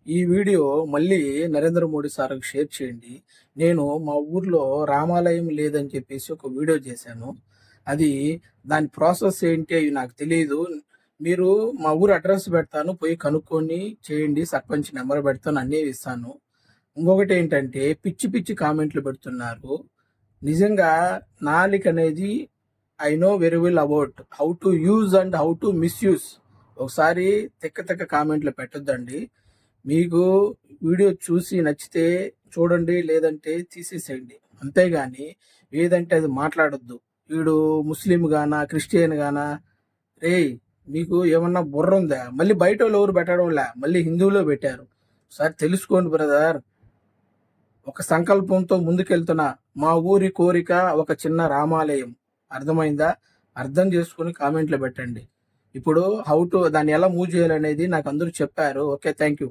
ఈ వీడియో మళ్ళీ నరేంద్ర మోడీ సార్‌కి షేర్ చేయండి. నేను మా ఊర్లో రామాలయం లేదని చెప్పేసి ఒక వీడియో చేశాను. అది దాని ప్రాసెస్ ఏంటి అవి నాకు తెలీదు. మీరు మా ఊరు అడ్రెస్ పెడతాను. పోయి కనుక్కొని చేయండి. సర్పంచ్ నంబర్ పెడతాను. అన్నీ ఇస్తాను. ఇంకొకటేంటంటే పిచ్చి పిచ్చి కామెంట్లు పెడుతున్నారు. నిజంగా నాలికనేది I know very well about how to use and how to misuse. ఒకసారి తిక్క తిక్క కామెంట్లు పెట్టొద్దండి. మీకు వీడియో చూసి నచ్చితే చూడండి, లేదంటే తీసేసేయండి. అంతేగాని ఏదంటే అది మాట్లాడొద్దు. వీడు ముస్లిం గానా, క్రిస్టియన్ గానా, రేయ్! మీకు ఏమన్నా బుర్రుందా? మళ్ళీ బయటోళ్ళు ఎవరు పెట్టడంలే. మళ్ళీ హిందువులో పెట్టారు. ఒకసారి తెలుసుకోండి బ్రదర్. ఒక సంకల్పంతో ముందుకెళ్తున్నా. మా ఊరి కోరిక ఒక చిన్న రామాలయం. అర్థమైందా? అర్థం చేసుకొని కామెంట్లు పెట్టండి. ఇప్పుడు హౌ టు దాన్ని ఎలా మూవ్ చేయాలనేది నాకు అందరూ చెప్పారు. ఓకే. Thank you.